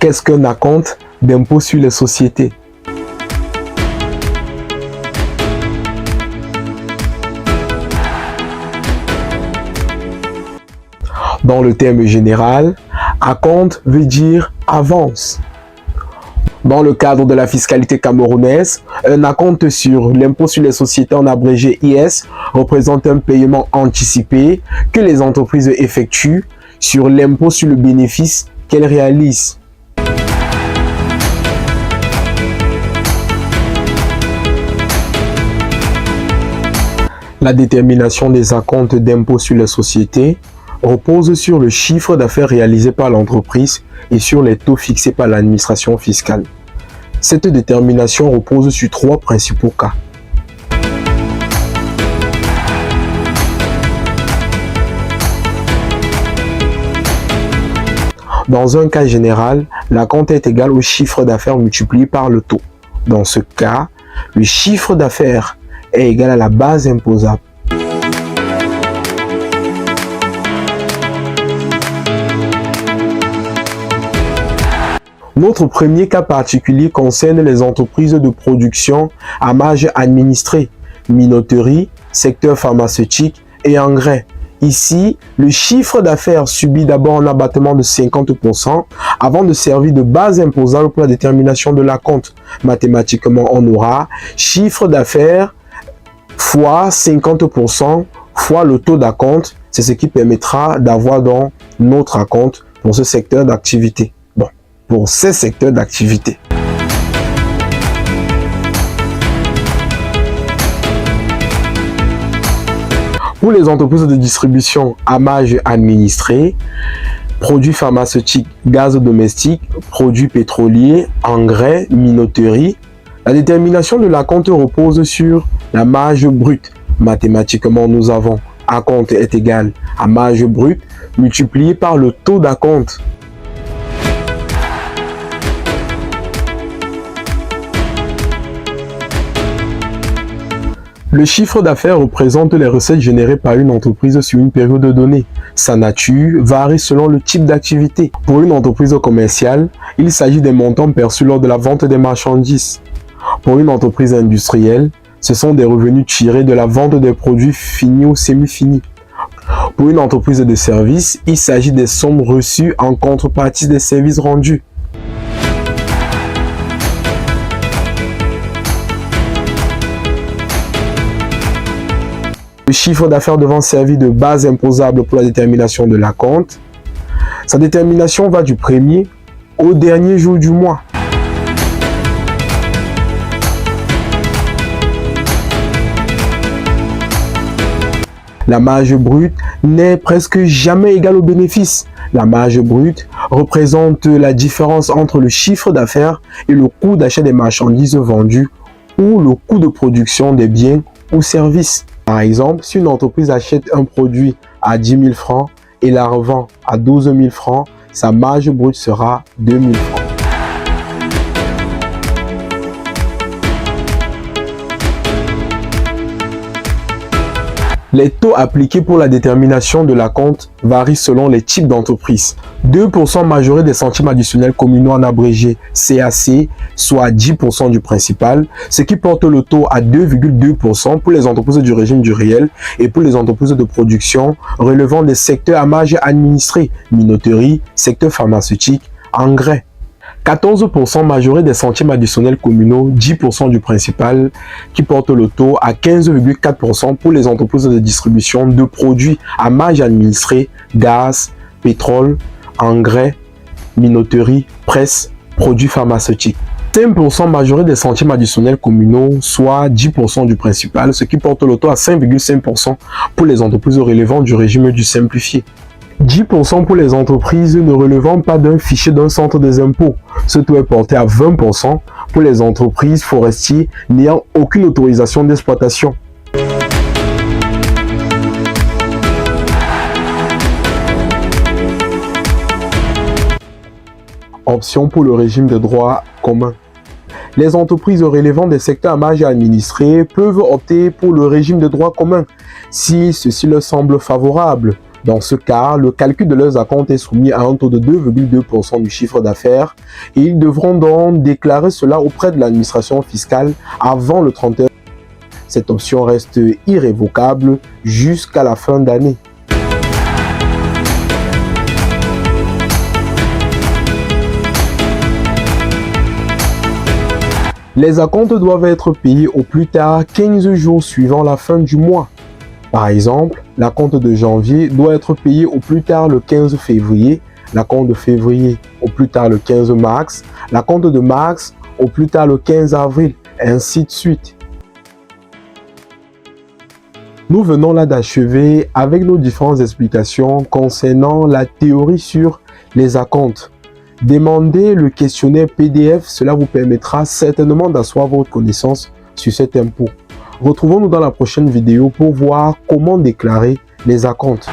Qu'est-ce qu'un acompte d'impôt sur les sociétés? Dans le terme général, acompte veut dire avance. Dans le cadre de la fiscalité camerounaise, un acompte sur l'impôt sur les sociétés, en abrégé IS, représente un paiement anticipé que les entreprises effectuent sur l'impôt sur le bénéfice qu'elles réalisent. La détermination des acomptes d'impôt sur les sociétés repose sur le chiffre d'affaires réalisé par l'entreprise et sur les taux fixés par l'administration fiscale. Cette détermination repose sur trois principaux cas. Dans un cas général, l'acompte est égal au chiffre d'affaires multiplié par le taux. Dans ce cas, le chiffre d'affaires est égal à la base imposable. Notre premier cas particulier concerne les entreprises de production à marge administrée, minoterie, secteur pharmaceutique et engrais. Ici, le chiffre d'affaires subit d'abord un abattement de 50% avant de servir de base imposable pour la détermination de l'acompte. Mathématiquement, on aura chiffre d'affaires fois 50% fois le taux d'acompte. C'est ce qui permettra d'avoir donc notre acompte pour ce secteur d'activité. Pour ces secteurs d'activité. Pour les entreprises de distribution à marge administrée, produits pharmaceutiques, gaz domestique, produits pétroliers, engrais, minoterie, la détermination de l'acompte repose sur la marge brute. Mathématiquement, nous avons acompte est égal à marge brute multiplié par le taux d'acompte. Le chiffre d'affaires représente les recettes générées par une entreprise sur une période donnée. Sa nature varie selon le type d'activité. Pour une entreprise commerciale, il s'agit des montants perçus lors de la vente des marchandises. Pour une entreprise industrielle, ce sont des revenus tirés de la vente des produits finis ou semi-finis. Pour une entreprise de services, il s'agit des sommes reçues en contrepartie des services rendus. Le chiffre d'affaires devant servir de base imposable pour la détermination de l'acompte. Sa détermination va du premier au dernier jour du mois. La marge brute n'est presque jamais égale au bénéfice. La marge brute représente la différence entre le chiffre d'affaires et le coût d'achat des marchandises vendues ou le coût de production des biens ou services. Par exemple, si une entreprise achète un produit à 10 000 francs et la revend à 12 000 francs, sa marge brute sera 2 000 francs. Les taux appliqués pour la détermination de l'acompte varient selon les types d'entreprises. 2% majoré des centimes additionnels communaux en abrégé CAC, soit 10% du principal, ce qui porte le taux à 2,2% pour les entreprises du régime du réel et pour les entreprises de production relevant des secteurs à marge administrée, minoterie, secteur pharmaceutique, engrais. 14% majoré des centimes additionnels communaux, 10% du principal, qui porte le taux à 15,4% pour les entreprises de distribution de produits à marge administrée, gaz, pétrole, engrais, minoterie, presse, produits pharmaceutiques. 5% majoré des centimes additionnels communaux, soit 10% du principal, ce qui porte le taux à 5,5% pour les entreprises relevant du régime du simplifié. 10% pour les entreprises ne relevant pas d'un fichier d'un centre des impôts. Ce taux est porté à 20% pour les entreprises forestières n'ayant aucune autorisation d'exploitation. Option pour le régime de droit commun. Les entreprises relevant des secteurs à marge administrée peuvent opter pour le régime de droit commun si ceci leur semble favorable. Dans ce cas, le calcul de leurs acomptes est soumis à un taux de 2,2% du chiffre d'affaires et ils devront donc déclarer cela auprès de l'administration fiscale avant le 31. Cette option reste irrévocable jusqu'à la fin d'année. Les acomptes doivent être payés au plus tard 15 jours suivant la fin du mois. Par exemple, l'acompte de janvier doit être payé au plus tard le 15 février, l'acompte de février au plus tard le 15 mars, l'acompte de mars au plus tard le 15 avril, et ainsi de suite. Nous venons là d'achever avec nos différentes explications concernant la théorie sur les acomptes. Demandez le questionnaire PDF, cela vous permettra certainement d'asseoir votre connaissance sur cet impôt. Retrouvons-nous dans la prochaine vidéo pour voir comment déclarer les acomptes.